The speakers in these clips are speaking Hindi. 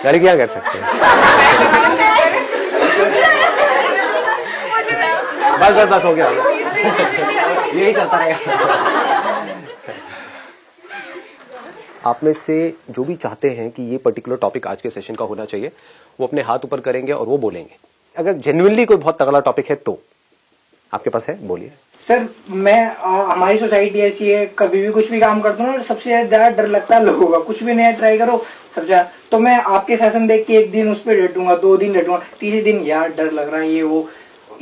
लड़कियां कर सकते हैं। बस बस बस हो गया यही चलता रहेगा। आप में से जो भी चाहते हैं कि ये पर्टिकुलर टॉपिक आज के सेशन का होना चाहिए, वो अपने हाथ ऊपर करेंगे और वो बोलेंगे। अगर जेन्युइनली कोई बहुत तगड़ा टॉपिक है तो आपके पास है, बोलिए। सर मैं हमारी सोसाइटी ऐसी है, कभी भी कुछ भी काम करता हूँ सबसे ज्यादा डर लगता है लोगों का। कुछ भी नया ट्राई करो सबसे ज्यादा, तो मैं आपके सेशन देख के एक दिन उस पर डटूंगा, 2 दिन डटूंगा, तीसरे दिन यार डर लग रहा है ये वो।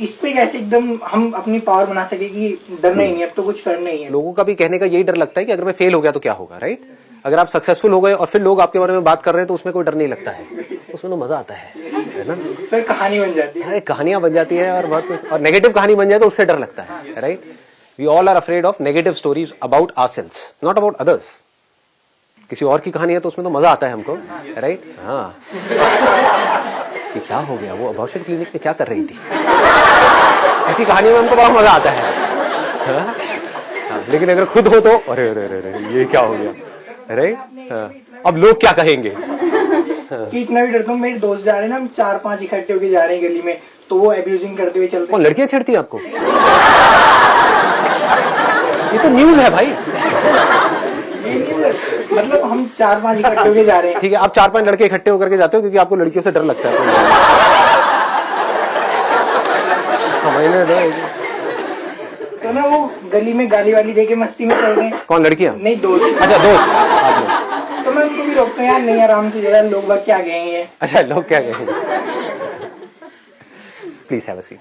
इस पे कैसे एकदम हम अपनी पावर बना सके कि डरना ही नहीं, अब तो कुछ करना ही है। लोगों का भी कहने का यही डर लगता है कि अगर मैं फेल हो गया तो क्या होगा, राइट। अगर आप सक्सेसफुल हो गए और फिर लोग आपके बारे में बात कर रहे हैं तो उसमें कोई डर नहीं लगता है, उसमें तो मजा आता है ना। सर कहानी बन जाती है, कहानियां बन जाती है और बहुत कुछ, और नेगेटिव कहानी बन जाए तो उससे डर लगता है, right. We all are afraid of negative stories about ourselves, not about others. किसी और की कहानी है तो उसमें तो मजा आता है हमको, राइट। हाँ कि क्या हो गया, वो अबॉर्शन क्लिनिक में क्या कर रही थी, ऐसी कहानियों में हमको बड़ा मजा आता है। हाँ? लेकिन अगर खुद हो तो अरे अरे अरे ये क्या हो गया, राइट। अब लोग क्या कहेंगे कि इतना भी डरता हूँ। मेरे दोस्त जा रहे हैं ना, हम 4-5 इकट्ठे होकर जा रहे हैं गली में, तो वो एब्यूजिंग करते हुए चलते। कौन लड़कियां छेड़ती हैं आपको? ये तो न्यूज है भाई। मतलब हम 4-5 इकट्ठे होकर जा रहे हैं। ठीक है, आप 4-5 लड़के इकट्ठे होकर के जाते हो क्योंकि आपको लड़कियों से डर लगता है। समझने दो। तो ना वो गली में गाली वाली देके मस्ती में चल रहे हैं। कौन, लड़कियां? नहीं दोस्त। अच्छा दोस्त आप लोग। तो मैं उनको भी रोकता हूँ, यार नहीं आराम से जरा, लोग बात क्या कहेंगे। अच्छा लोग क्या कहेंगे। Please have a seat.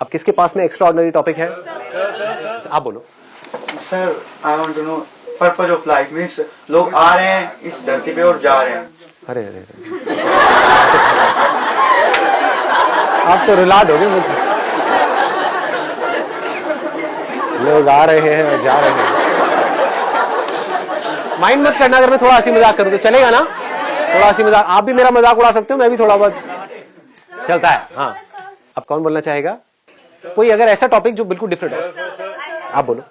अब किसके पास में एक्स्ट्रा ऑर्डिनरी टॉपिक है? आप बोलो। Sir I want to know purpose of life means लोग आ रहे हैं इस धरती पे और जा रहे हैं। अरे अरे अरे आप तो रुला दोगे मुझे। लोग आ रहे हैं और जा रहे हैं। माइंड मत करना अगर मैं थोड़ा हंसी मजाक करूं तो चलेगा ना। थोड़ा हंसी मजाक, आप भी मेरा मजाक उड़ा सकते हो, मैं भी थोड़ा बहुत चलता है। हाँ अब कौन बोलना चाहेगा? कोई अगर ऐसा टॉपिक जो बिल्कुल डिफरेंट हो, आप बोलो।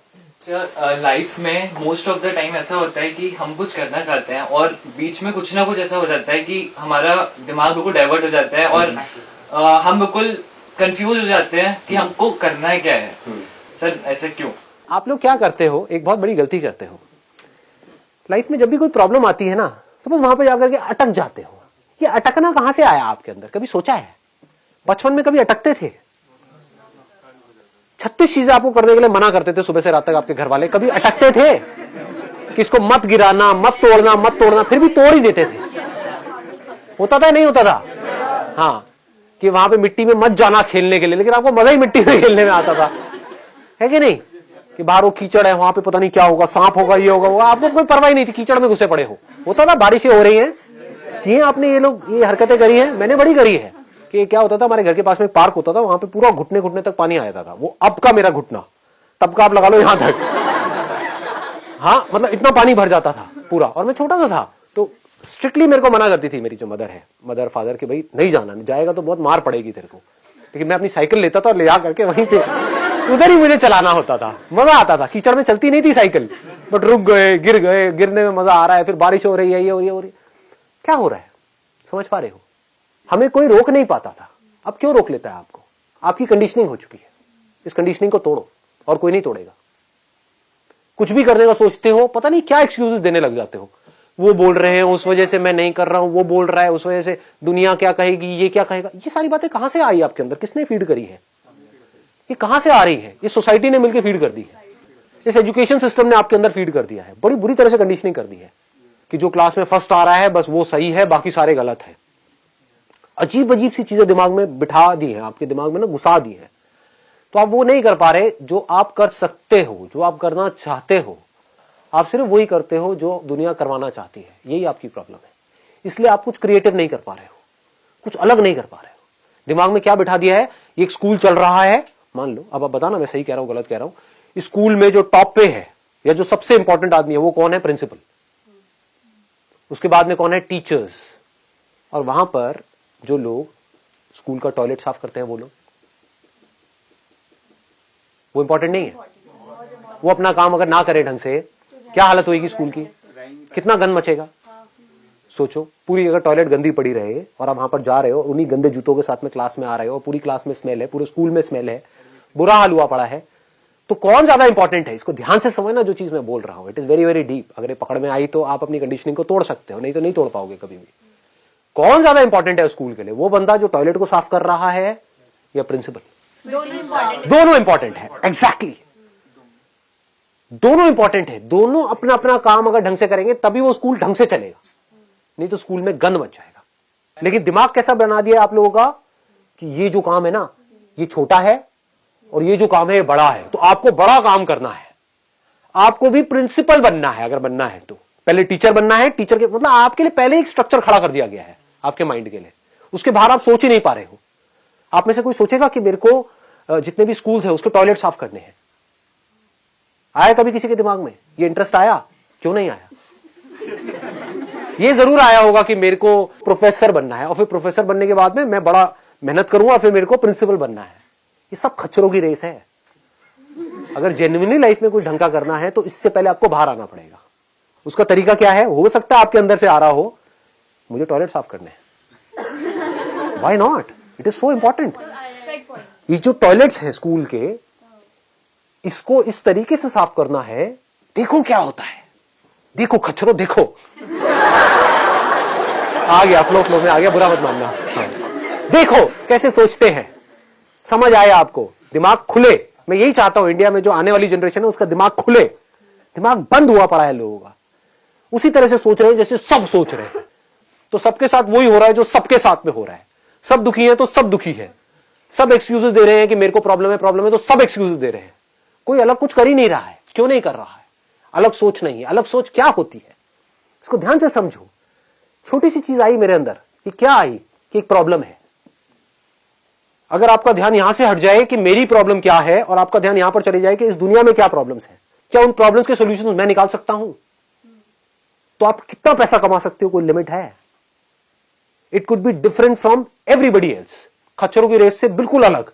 सर लाइफ में मोस्ट ऑफ द टाइम ऐसा होता है कि हम कुछ करना चाहते हैं और बीच में कुछ ना कुछ ऐसा हो जाता है कि हमारा दिमाग बिल्कुल डाइवर्ट हो जाता है और हम बिल्कुल कंफ्यूज हो जाते हैं कि हमको करना है क्या है। सर ऐसे क्यों? आप लोग क्या करते हो, एक बहुत बड़ी गलती करते हो। लाइफ में जब भी कोई प्रॉब्लम आती है ना, तो बस वहां पे जाकर के अटक जाते हो। ये अटकना कहां से आया आपके अंदर, कभी सोचा है? बचपन में कभी अटकते थे? 36 चीजें आपको करने के लिए मना करते थे सुबह से रात तक आपके घर वाले, कभी अटकते थे? किसको मत गिराना, मत तोड़ना, मत तोड़ना, फिर भी तोड़ ही देते थे। होता था नहीं होता था? हाँ कि वहां पे मिट्टी में मत जाना खेलने के लिए, लेकिन आपको मजा ही मिट्टी में खेलने में आता था, है कि नहीं? कि बाहर वो कीचड़ है, वहां पे पता नहीं क्या होगा, सांप होगा, ये होगा, वो आपको कोई परवाह नहीं थी, कीचड़ में घुसे पड़े हो। होता था बारिशें हो रही हैं, ये आपने ये लोग ये हरकतें करी है, मैंने बड़ी करी है। कि क्या होता था, हमारे घर के पास में एक पार्क होता था, वहां पे पूरा घुटने घुटने तक पानी आ जाता था। वो अब का मेरा घुटना, तब का आप लगा लो यहां तक। हाँ मतलब इतना पानी भर जाता था पूरा, और मैं छोटा सा था। तो स्ट्रिक्टली मेरे को मना करती थी मेरी जो मदर है, मदर फादर, कि भाई नहीं जाना, नहीं जाएगा तो बहुत मार पड़ेगी तेरे को। लेकिन मैं अपनी साइकिल लेता था और ले जा करके वहीं पे उधर ही मुझे चलाना होता था, मजा आता था। कीचड़ में चलती नहीं थी साइकिल, बट रुक गए, गिरने में मजा आ रहा है, फिर बारिश हो रही है, ये हो रही है, क्या हो रहा है, समझ पा रहे हो? हमें कोई रोक नहीं पाता था, अब क्यों रोक लेता है आपको? आपकी कंडीशनिंग हो चुकी है, इस कंडीशनिंग को तोड़ो, और कोई नहीं तोड़ेगा। कुछ भी करने का सोचते हो, पता नहीं क्या एक्सक्यूजेस देने लग जाते हो। वो बोल रहे हैं उस वजह से मैं नहीं कर रहा हूं, वो बोल रहा है उस वजह से दुनिया क्या कहेगी, ये क्या कहेगा। ये सारी बातें कहां से आई आपके अंदर, किसने फीड करी है? ये कहां से आ रही है? ये सोसाइटी ने मिलकर फीड कर दी है, इस एजुकेशन सिस्टम ने आपके अंदर फीड कर दिया है, बड़ी बुरी तरह से कंडीशनिंग कर दी है कि जो क्लास में फर्स्ट आ रहा है बस वो सही है, बाकी सारे गलत है। अजीब अजीब सी चीजें दिमाग में बिठा दी है, आपके दिमाग में ना घुसा दी है। तो आप वो नहीं कर पा रहे जो आप कर सकते हो, जो आप करना चाहते हो, आप सिर्फ वही करते हो जो दुनिया करवाना चाहती है, यही आपकी प्रॉब्लम है। इसलिए आप कुछ क्रिएटिव नहीं कर पा रहे हो, कुछ अलग नहीं कर पा रहे हो। दिमाग में क्या बिठा दिया है, एक स्कूल चल रहा है, मान लो, अब आप बताना मैं सही कह रहा हूं गलत कह रहा हूं। स्कूल में जो टॉप पे है या जो सबसे इंपॉर्टेंट आदमी है वो कौन है, प्रिंसिपल। उसके बाद में कौन है, टीचर्स। और वहां पर जो लोग स्कूल का टॉयलेट साफ करते हैं वो लोग, वो इंपॉर्टेंट नहीं है। वो अपना काम अगर ना करे ढंग से, क्या हालत होगी स्कूल की, कितना गंद मचेगा। सोचो, पूरी अगर टॉयलेट गंदी पड़ी रहे और आप वहां पर जा रहे हो, उन्हीं गंदे जूतों के साथ में क्लास में आ रहे हो, पूरी क्लास में स्मेल है, पूरे स्कूल में स्मेल है, बुरा हाल हुआ पड़ा है, तो कौन ज्यादा इंपॉर्टेंट है। इसको ध्यान से समझना जो चीज मैं बोल रहा हूं, it is very very deep. अगर ये पकड़ में आई तो आप अपनी कंडीशनिंग को तोड़ सकते हो, नहीं तो नहीं तोड़ पाओगे कभी भी। कौन ज्यादा इंपॉर्टेंट है स्कूल के लिए, वो बंदा जो टॉयलेट को साफ कर रहा है या प्रिंसिपल। दोनों इंपॉर्टेंट है, एग्जैक्टली दोनों इंपॉर्टेंट है। दोनों अपना अपना काम अगर ढंग से करेंगे तभी वो स्कूल ढंग से चलेगा, नहीं तो स्कूल में गंद मच जाएगा। लेकिन दिमाग कैसा बना दिया आप लोगों का कि ये जो काम है ना ये छोटा है और ये जो काम है ये बड़ा है, तो आपको बड़ा काम करना है। आपको भी प्रिंसिपल बनना है, अगर बनना है तो पहले टीचर बनना है। टीचर के मतलब आपके लिए पहले एक स्ट्रक्चर खड़ा कर दिया गया है आपके माइंड के लिए, उसके बाहर आप सोच ही नहीं पा रहे हो। आप में से कोई सोचेगा कि मेरे को जितने भी स्कूल है उसके टॉयलेट साफ करने हैं, आया कभी किसी के दिमाग में ये इंटरेस्ट आया? क्यों नहीं आया? ये जरूर आया होगा कि मेरे को प्रोफेसर बनना है और फिर प्रोफेसर बनने के बाद में मैं बड़ा मेहनत करूंगा, फिर मेरे को प्रिंसिपल बनना है। ये सब खच्चरों की रेस है। अगर जेन्युइनली लाइफ में कुछ ढंग का करना है तो इससे पहले आपको बाहर आना पड़ेगा। उसका तरीका क्या है? हो सकता है आपके अंदर से आ रहा हो, मुझे टॉयलेट साफ करने हैं। Why not? It is so important. ये जो टॉयलेट्स हैं स्कूल के, इसको इस तरीके से साफ करना है, देखो क्या होता है। देखो खच्चरों, देखो आ गया, फ्लो में आ गया, बुरा मत मानना। हाँ। देखो कैसे सोचते हैं, समझ आया आपको, दिमाग खुले। मैं यही चाहता हूं इंडिया में जो आने वाली जनरेशन है उसका दिमाग खुले। दिमाग बंद हुआ पड़ा है लोगों का, उसी तरह से सोच रहे हैं जैसे सब सोच रहे हैं। तो सबके साथ वही हो रहा है जो सबके साथ में हो रहा है। सब दुखी है तो सब दुखी है, सब एक्सक्यूजेस दे रहे हैं कि मेरे को प्रॉब्लम है तो सब एक्सक्यूजेस दे रहे हैं। कोई अलग कुछ कर ही नहीं रहा है। क्यों नहीं कर रहा है? अलग सोच नहीं है। अलग सोच क्या होती है इसको ध्यान से समझो। छोटी सी चीज आई मेरे अंदर, कि क्या आई कि एक प्रॉब्लम है। अगर आपका ध्यान यहां से हट जाए कि मेरी प्रॉब्लम क्या है और आपका ध्यान यहां पर चले जाए कि इस दुनिया में क्या प्रॉब्लम्स हैं, क्या उन प्रॉब्लम्स के सॉल्यूशंस मैं निकाल सकता हूं, तो आप कितना पैसा कमा सकते हो, कोई लिमिट है? It could be different from everybody else. खच्चरों की रेस से बिल्कुल अलग।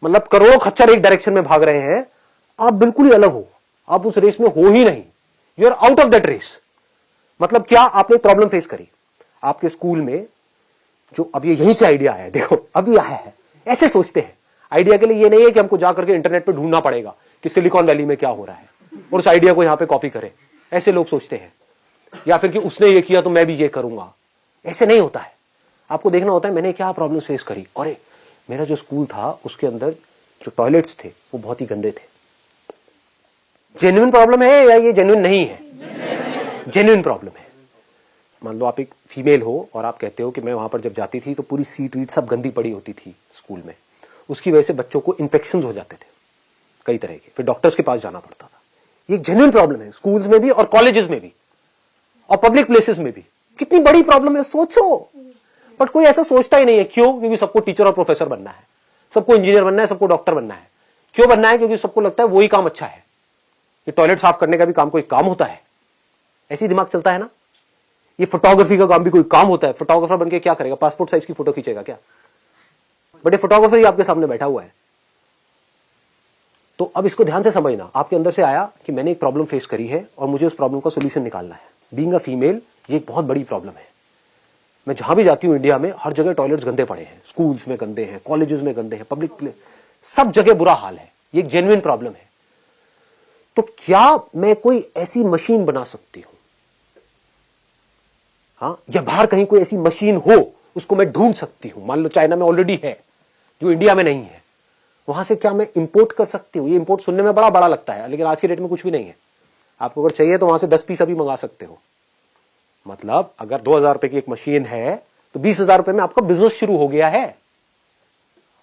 मतलब करोड़ों खच्चर एक डायरेक्शन में भाग रहे हैं, आप बिल्कुल ही अलग हो। आप उस रेस में हो ही नहीं, you are out of that race. मतलब क्या? आपने प्रॉब्लम फेस करी आपके स्कूल में, जो अब ये यहीं से आइडिया आया है। देखो अभी आया है। ऐसे सोचते हैं आइडिया के लिए। ये नहीं है कि हमको जाकर के इंटरनेट पे ढूंढना पड़ेगा कि सिलिकॉन वैली में क्या हो रहा है और उस आइडिया को यहां पे कॉपी करें। ऐसे लोग सोचते हैं। या फिर कि उसने ये किया तो मैं भी ये करूंगा। ऐसे नहीं होता है। आपको देखना होता है मैंने क्या प्रॉब्लम फेस करी। अरे मेरा जो स्कूल था उसके अंदर जो टॉयलेट्स थे वो बहुत ही गंदे थे। जेन्युइन प्रॉब्लम है या ये जेन्युइन नहीं है? जेन्युइन प्रॉब्लम है। मान लो आप एक फीमेल हो और आप कहते हो कि मैं वहां पर जब जाती थी तो पूरी सीट वीट सब गंदी पड़ी होती थी स्कूल में, उसकी वजह से बच्चों को इन्फेक्शन हो जाते थे कई तरह के, फिर डॉक्टर्स के पास जाना पड़ता था। ये एक जेन्युइन प्रॉब्लम है स्कूल्स में भी और कॉलेजेस में भी और पब्लिक प्लेसेस में भी। कितनी बड़ी प्रॉब्लम है सोचो। बट कोई ऐसा सोचता ही नहीं है। क्यों? क्योंकि सबको टीचर और प्रोफेसर बनना है, सबको इंजीनियर बनना है, सबको डॉक्टर बनना है। क्यों बनना है? क्योंकि सबको लगता है वही काम अच्छा है। ये टॉयलेट साफ करने का भी काम कोई काम होता है? ऐसी दिमाग चलता है ना। ये फोटोग्राफी का काम भी कोई काम होता है? फोटोग्राफर बनके क्या करेगा? पासपोर्ट साइज की फोटो खींचेगा क्या? बट ये फोटोग्राफर ही आपके सामने बैठा हुआ है। तो अब इसको ध्यान से समझना। आपके अंदर से आया कि मैंने एक प्रॉब्लम फेस करी है और मुझे उस प्रॉब्लम का सोल्यूशन निकालना है। बीइंग अ फीमेल ये एक बहुत बड़ी प्रॉब्लम है। मैं जहां भी जाती हूं इंडिया में हर जगह टॉयलेट्स गंदे पड़े हैं। स्कूल्स में गंदे हैं, कॉलेजेस में गंदे हैं, पब्लिक प्लेस सब जगह बुरा हाल है। ये एक जेन्युइन प्रॉब्लम है। तो क्या मैं कोई ऐसी मशीन बना सकती हूं? हाँ, या बाहर कहीं कोई ऐसी मशीन हो उसको मैं ढूंढ सकती हूं। मान लो चाइना में ऑलरेडी है जो इंडिया में नहीं है, वहां से क्या मैं इंपोर्ट कर सकती हूं? ये इंपोर्ट सुनने में बड़ा बड़ा लगता है लेकिन आज के डेट में कुछ भी नहीं है। आपको अगर चाहिए तो वहां से 10 पीस अभी मंगा सकते हो। मतलब अगर 2000 रुपए की एक मशीन है तो 20,000 रुपए में आपका बिजनेस शुरू हो गया है।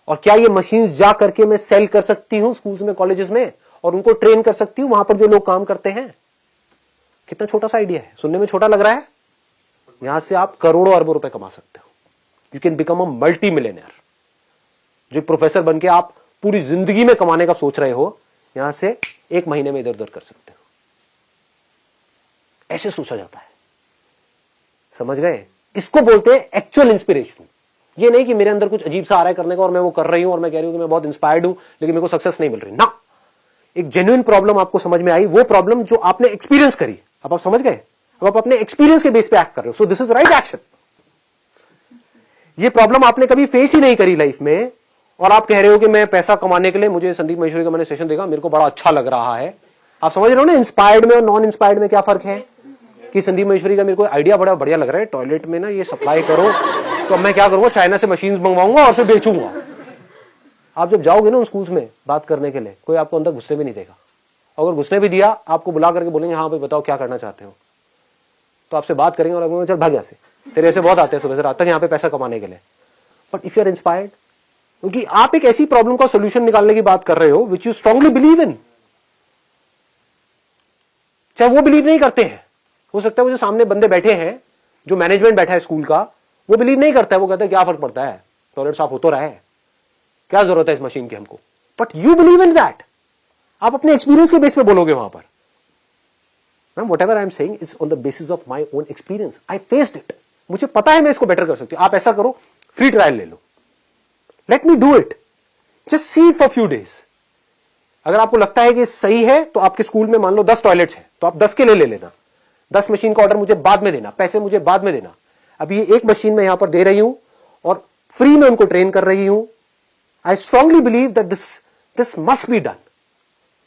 और क्या ये मशीन जा करके मैं सेल कर सकती हूं स्कूल्स में, कॉलेजेस में, और उनको ट्रेन कर सकती हूं वहां पर जो लोग काम करते हैं? कितना छोटा सा आइडिया है, सुनने में छोटा लग रहा है, यहां से आप करोड़ों अरबों रुपए कमा सकते हो। You can become a multi millionaire. जो प्रोफेसर बन के आप पूरी जिंदगी में कमाने का सोच रहे हो, यहां से 1 महीने में इधर उधर कर सकते हो। ऐसे सोचा जाता है, समझ गए? इसको बोलते हैं एक्चुअल इंस्पिरेशन। ये नहीं कि मेरे अंदर कुछ अजीब सा आ रहा है करने का और मैं वो कर रही हूं और मैं कह रही हूं कि मैं बहुत इंस्पायर्ड हूं लेकिन मेरे को सक्सेस नहीं मिल रही ना। एक जेन्युइन प्रॉब्लम आपको समझ में आई, वो प्रॉब्लम जो आपने एक्सपीरियंस करी, अब आप समझ गए, अब आप अपने एक्सपीरियंस के बेस पे एक्ट कर रहे हो। So this is right action. ये प्रॉब्लम आपने कभी फेस ही नहीं करी लाइफ में और आप कह रहे हो कि मैं पैसा कमाने के लिए, मुझे संदीप महेश्वरी का मैंने सेशन देखा, मेरे को बड़ा अच्छा लग रहा है। आप समझ रहे हो ना इंस्पायर्ड में और नॉन इंस्पायर्ड में क्या फर्क है? कि संदीप महेश्वरी का मेरे को आइडिया बड़ा बढ़िया लग रहा है, टॉयलेट में ना ये सप्लाई करो, तो मैं क्या करूंगा, चाइना से मशीन मंगवाऊंगा और फिर बेचूंगा। आप जब जाओगे ना उन स्कूल्स में बात करने के लिए, कोई आपको अंदर घुसने भी नहीं देगा। अगर घुसने भी दिया, आपको बुला करके बोलेंगे हाँ भाई बताओ क्या करना चाहते हो, तो आपसे बात करेंगे और आपको चल भाग यहाँ से, तेरे ऐसे बहुत आते हैं सुबह से रात तक यहाँ पे पैसा कमाने के लिए। But if you are inspired, क्योंकि आप एक ऐसी प्रॉब्लम का सोल्यूशन निकालने की बात कर रहे हो which you strongly believe in, चाहे वो बिलीव नहीं करते हैं। हो सकता है वो जो सामने बंदे बैठे हैं, जो मैनेजमेंट बैठा है स्कूल का, वो बिलीव नहीं करता है, वो कहता है क्या फर्क पड़ता है, टॉयलेट साफ हो तो रहा है, क्या जरूरत है इस मशीन की हमको। But you believe in that, आप अपने एक्सपीरियंस के बेस पे बोलोगे वहां पर। What ever I am saying it's on the basis of my own experience, I faced it, मुझे पता है मैं इसको बेटर कर सकती हूँ। आप ऐसा करो, फ्री ट्रायल ले लो, let me do it, just see it for few days. अगर आपको लगता है कि सही है तो आपके स्कूल में मान लो 10 टॉयलेट्स हैं, तो आप 10 के लिए ले लेना। 10 मशीन का ऑर्डर मुझे बाद में देना, पैसे मुझे बाद में देना। अभी ये एक मशीन में यहां पर दे रही हूं और फ्री में उनको ट्रेन कर रही हूं। I strongly believe that this must be done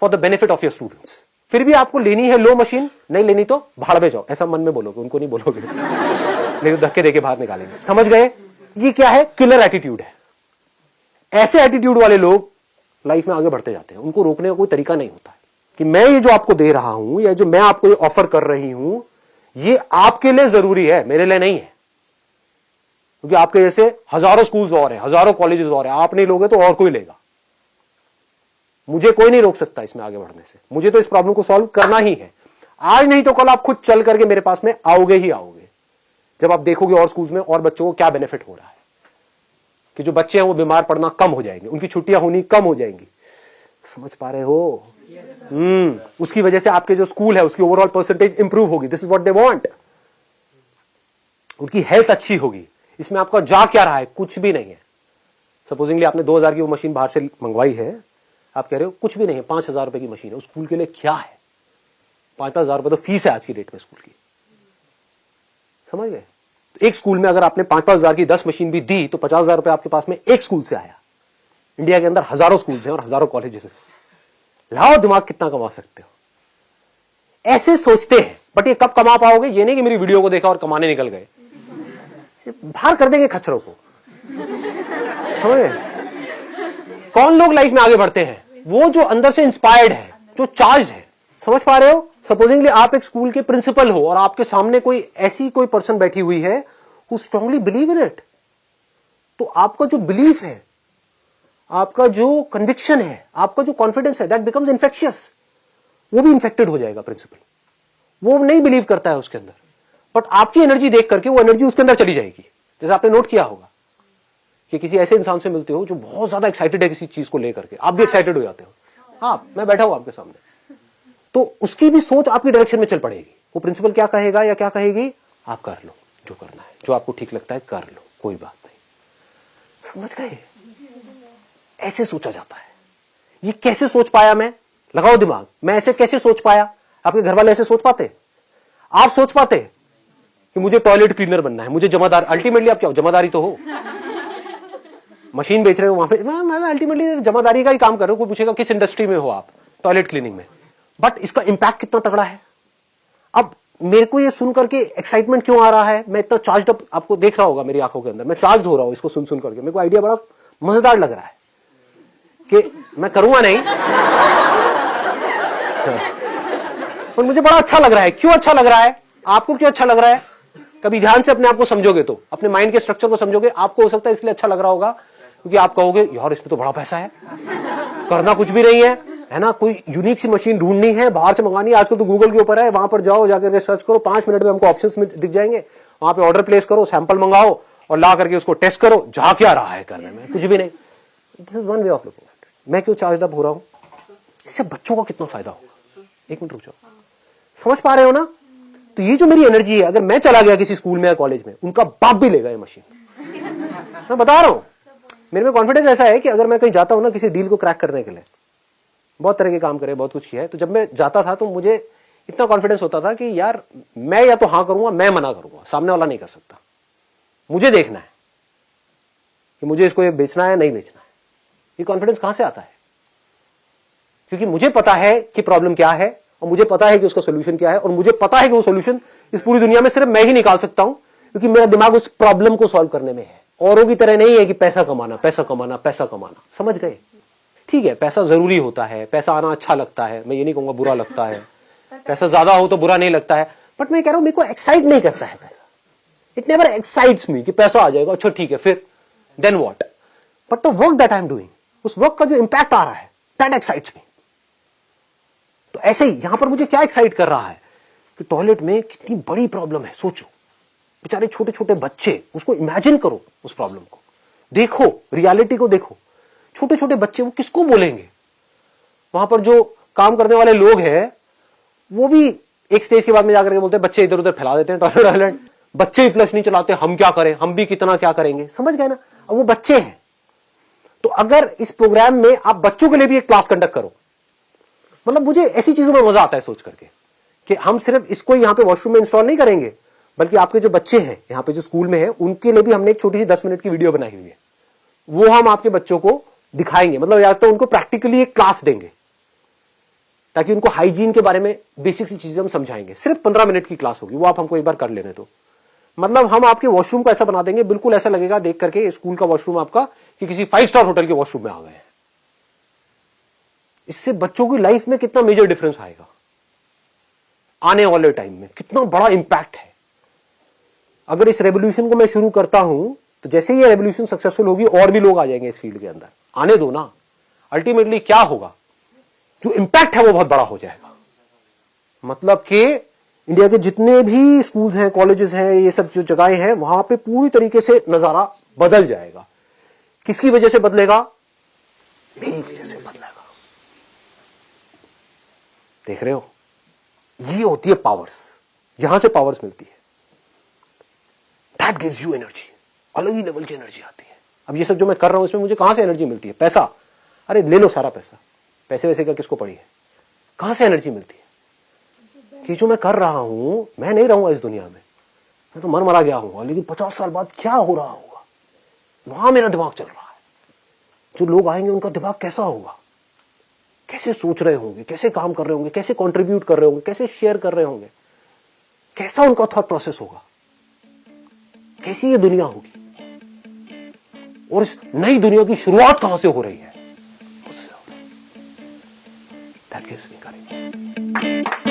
for the benefit of your students. फिर भी आपको लेनी है लो मशीन, नहीं लेनी तो भाड़ में जाओ, ऐसा मन में बोलोगे, उनको नहीं बोलोगे नहीं तो धक्के देके बाहर निकालेंगे। समझ गए? ये क्या है? किलर एटीट्यूड है। ऐसे एटीट्यूड वाले लोग लाइफ में आगे बढ़ते जाते हैं, उनको रोकने का कोई तरीका नहीं होता है कि मैं ये जो आपको दे रहा हूं या जो मैं आपको ये ऑफर कर रही हूं, ये आपके लिए जरूरी है, मेरे लिए नहीं है। क्योंकि आपके जैसे हजारों स्कूल्स और हैं, हजारों कॉलेजेस और हैं, आप नहीं लोगे तो और कोई लेगा। मुझे कोई नहीं रोक सकता इसमें आगे बढ़ने से। मुझे तो इस प्रॉब्लम को सॉल्व करना ही है। आज नहीं तो कल आप खुद चल करके मेरे पास में आओगे ही आओगे, जब आप देखोगे और स्कूल्स में और बच्चों को क्या बेनिफिट हो रहा है, कि जो बच्चे हैं वो बीमार पड़ना कम हो जाएंगे, उनकी छुट्टियां होनी कम हो जाएंगी। समझ पा रहे हो? उसकी वजह से आपके जो स्कूल है उसकी ओवरऑल परसेंटेज इंप्रूव होगी। This is what they want. उनकी हेल्थ अच्छी होगी। इसमें आपका जा क्या रहा है? कुछ भी नहीं है। सपोजिंगली आपने 2000 की वो मशीन बाहर से मंगवाई है, आप कह रहे हो कुछ भी नहीं है, 5000 रुपए की मशीन है। उस स्कूल के लिए क्या है? 5,000 रुपए तो फीस है आज की डेट में स्कूल की। समझ गए? एक स्कूल में अगर आपने 5,000 की 10 मशीन भी दी तो 50,000 रुपए आपके पास में एक स्कूल से आया। इंडिया के अंदर हजारों स्कूल्स हैं और हजारों कॉलेजेस हैं। लाओ दिमाग कितना कमा सकते हो। ऐसे सोचते हैं। बट ये कब कमा पाओगे? ये नहीं कि मेरी वीडियो को देखा और कमाने निकल गए, बाहर कर देंगे खच्चरों को। समझे? कौन लोग लाइफ में आगे बढ़ते हैं? वो जो अंदर से इंस्पायर्ड है, जो चार्ज है। समझ पा रहे हो? सपोजिंगली आप एक स्कूल के प्रिंसिपल हो और आपके सामने कोई ऐसी कोई पर्सन बैठी हुई है who strongly believe in it, तो आपका जो बिलीफ है, आपका जो कन्विक्शन है, आपका जो कॉन्फिडेंस है, दैट बिकम्स इन्फेक्शियस। वो भी इन्फेक्टेड हो जाएगा प्रिंसिपल। वो नहीं बिलीव करता है उसके अंदर, बट आपकी एनर्जी देख करके वो एनर्जी उसके अंदर चली जाएगी। जैसे आपने नोट किया होगा कि किसी ऐसे इंसान से मिलते हो जो बहुत ज्यादा एक्साइटेड है किसी चीज को लेकर के, आप भी एक्साइटेड हो जाते हो। हाँ, मैं बैठा हूं आपके सामने, तो उसकी भी सोच आपकी डायरेक्शन में चल पड़ेगी। वो प्रिंसिपल क्या कहेगा या क्या कहेगी, आप कर लो जो करना है, जो आपको ठीक लगता है कर लो, कोई बात नहीं। समझ गए? ऐसे सोचा जाता है। ये कैसे सोच पाया मैं? लगाओ दिमाग। मैं ऐसे कैसे सोच पाया? आपके घर वाले ऐसे सोच पाते? आप सोच पाते कि मुझे टॉयलेट क्लीनर बनना है, मुझे जमादार? अल्टीमेटली आप क्या हो? जमादारी तो हो। मशीन बेच रहे हो वहां पे, मैं अल्टीमेटली जमादारी का ही काम कर रहा हूं। कोई पूछेगा किस इंडस्ट्री में हो आप? टॉयलेट क्लीनिंग में। बट इसका इंपैक्ट कितना तगड़ा है। अब मेरे को ये सुन करके एक्साइटमेंट क्यों आ रहा है? मैं इतना चार्ज अप, आपको देख रहा होगा मेरी आंखों के अंदर, मैं चार्ज हो रहा हूं इसको सुन करके। मेरे को आइडिया बड़ा मजेदार लग रहा है कि मैं करूंगा नहीं, और मुझे बड़ा अच्छा लग रहा है। क्यों अच्छा लग रहा है? आपको क्यों अच्छा लग रहा है? कभी ध्यान से अपने आप को समझोगे तो, अपने माइंड के स्ट्रक्चर को समझोगे, आपको हो सकता है इसलिए अच्छा लग रहा होगा क्योंकि आप कहोगे यार इसमें तो बड़ा पैसा है, करना कुछ भी नहीं है, है ना, कोई यूनिक सी मशीन ढूंढनी है, बाहर से मंगानी है, आजकल तो गूगल के ऊपर है, वहां पर जाओ, जाकर के सर्च करो, 5 मिनट में हमको ऑप्शंस में दिख जाएंगे, वहां पे ऑर्डर प्लेस करो, सैंपल मंगाओ और ला करके उसको टेस्ट करो, जा क्या रहा है करने में, कुछ भी नहीं। This is one way of looking at it. मैं क्यों चार्ज अप हो रहा हूं, इससे बच्चों का कितना फायदा होगा। एक मिनट रुक जाओ, समझ पा रहे हो ना। तो ये जो मेरी एनर्जी है, अगर मैं चला गया किसी स्कूल में या कॉलेज में, उनका बाप भी लेगा ये मशीन, मैं बता रहा हूं। मेरे में कॉन्फिडेंस ऐसा है कि अगर मैं कहीं जाता हूं ना किसी डील को क्रैक करने के लिए, बहुत तरह के काम करे, बहुत कुछ किया है, तो जब मैं जाता था तो मुझे इतना कॉन्फिडेंस होता था कि यार मैं या तो हाँ करूंगा, मैं मना करूंगा, सामने वाला नहीं कर सकता। मुझे देखना है कि मुझे इसको ये बेचना है नहीं बेचना है। ये कॉन्फिडेंस कहां से आता है? क्योंकि मुझे पता है कि प्रॉब्लम क्या है, और मुझे पता है कि उसका सोल्यूशन क्या है, और मुझे पता है कि वो सोल्यूशन इस पूरी दुनिया में सिर्फ मैं ही निकाल सकता हूं, क्योंकि मेरा दिमाग उस प्रॉब्लम को सॉल्व करने में है। औरों की तरह नहीं है कि पैसा कमाना पैसा कमाना पैसा कमाना। समझ गए? ठीक है, पैसा जरूरी होता है, पैसा आना अच्छा लगता है, मैं ये नहीं कहूंगा बुरा लगता है, पैसा ज्यादा हो तो बुरा नहीं लगता है, बट मैं कह रहा हूं मेरे को एक्साइट नहीं करता है पैसा। इट नेवर एक्साइट्स मी कि पैसा आ जाएगा, अच्छा ठीक है, फिर then what, but the work that I am doing, उस वर्क का जो इंपैक्ट आ रहा है, दैट एक्साइट्स मी। तो ऐसे ही यहां पर मुझे क्या एक्साइट कर रहा है कि टॉयलेट में कितनी बड़ी प्रॉब्लम है। सोचो, बेचारे छोटे छोटे बच्चे, उसको इमेजिन करो, उस प्रॉब्लम को देखो, रियलिटी को देखो। छोटे छोटे बच्चे वो किसको बोलेंगे? वहां पर जो काम करने वाले लोग हैं वो भी एक स्टेज के बाद में जाकर के बोलते हैं, बच्चे इधर उधर फैला देते हैं टॉयलेट, बच्चे ही फ्लश नहीं चलाते, हम क्या करें, हम भी कितना क्या करेंगे। समझ गए ना? अब वो बच्चे हैं। तो अगर इस प्रोग्राम में आप बच्चों के लिए भी एक क्लास कंडक्ट करो, मतलब मुझे ऐसी चीजों में मजा आता है सोच करके कि हम सिर्फ इसको यहां पे वॉशरूम में इंस्टॉल नहीं करेंगे, बल्कि आपके जो बच्चे हैं यहां पे जो स्कूल में है, उनके लिए भी हमने एक छोटी सी 10 मिनट की वीडियो बनाई हुई है, वो हम आपके बच्चों को दिखाएंगे। मतलब या तो उनको प्रैक्टिकली एक क्लास देंगे, ताकि उनको हाइजीन के बारे में बेसिक सी चीजें हम समझाएंगे। सिर्फ 15 मिनट की क्लास होगी, वो आप हमको एक बार कर लेने दो। मतलब हम आपके वॉशरूम को ऐसा बना देंगे, बिल्कुल ऐसा लगेगा देख करके स्कूल का वॉशरूम आपका कि किसी 5 स्टार होटल के वॉशरूम में आ गए हैं। इससे बच्चों की लाइफ में कितना मेजर डिफरेंस आएगा, आने वाले टाइम में कितना बड़ा इंपैक्ट है। अगर इस रेवोल्यूशन को मैं शुरू करता हूं तो जैसे ये रेवोल्यूशन सक्सेसफुल होगी और भी लोग आ जाएंगे इस फील्ड के अंदर। आने दो ना, अल्टीमेटली क्या होगा, जो इंपैक्ट है वो बहुत बड़ा हो जाएगा। मतलब कि इंडिया के जितने भी स्कूल्स हैं, कॉलेजेस हैं, ये सब जो जगहें हैं, वहां पे पूरी तरीके से नजारा बदल जाएगा। किसकी वजह से बदलेगा? मेरी वजह से बदलेगा। देख रहे हो, ये होती है पावर्स, यहां से पावर्स मिलती है। दैट गिव्स यू एनर्जी, अलग ही लेवल की एनर्जी आती है। अब ये सब जो मैं कर रहा हूं इसमें मुझे कहां से एनर्जी मिलती है? पैसा, अरे ले लो सारा पैसा, पैसे वैसे का किसको पड़ी है? कहां से एनर्जी मिलती है? कि जो मैं कर रहा हूं, मैं नहीं रहूंगा इस दुनिया में, मैं तो मर मरा गया हूं, लेकिन 50 साल बाद क्या हो रहा होगा, वहां मेरा दिमाग चल रहा है। जो लोग आएंगे उनका दिमाग कैसा होगा, कैसे सोच रहे होंगे, कैसे काम कर रहे होंगे, कैसे कंट्रीब्यूट कर रहे होंगे, कैसे शेयर कर रहे होंगे, कैसा उनका थॉट प्रोसेस होगा, कैसी ये दुनिया होगी, और इस नई दुनिया की शुरुआत कहां से हो रही है, उससे दैट गिव्स मी करेज।